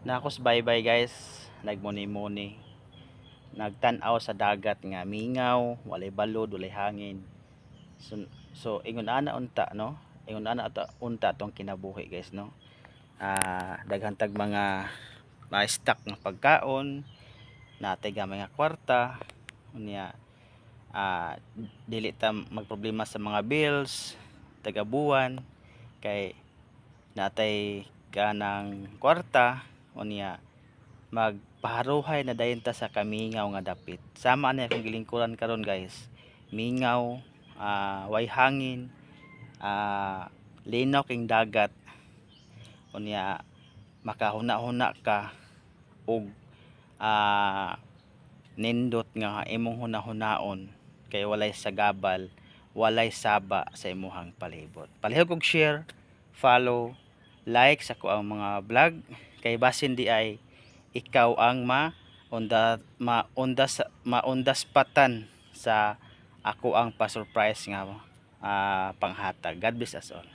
Nakos bye-bye guys, nagmuni-muni. Nagtan-aw sa dagat nga mingaw, walay balod, walay hangin. So ingon ana unta no. Ingon ana unta tong kinabuhi guys no. Daghan tag mga stock ng pagkaon, natay gamay nga kwarta, unya dili ta magproblema sa mga bills, taga buwan kay natay kanang kwarta unya magpaharuhay na dayon ta sa kamingaw nga dapit. Sama na akong gilingkuran karon guys. Mingaw, way hangin, linaw king dagat. Unya makahuna-huna ka og nindot nga imong hunahunaon kay walay sagabal, walay saba sa imuhang palibot. Palihog og share, follow, like sa ko ang mga vlog kay basin di ay ikaw ang maundaspatan sa ako ang pa-surprise nga panghatag. God bless us all.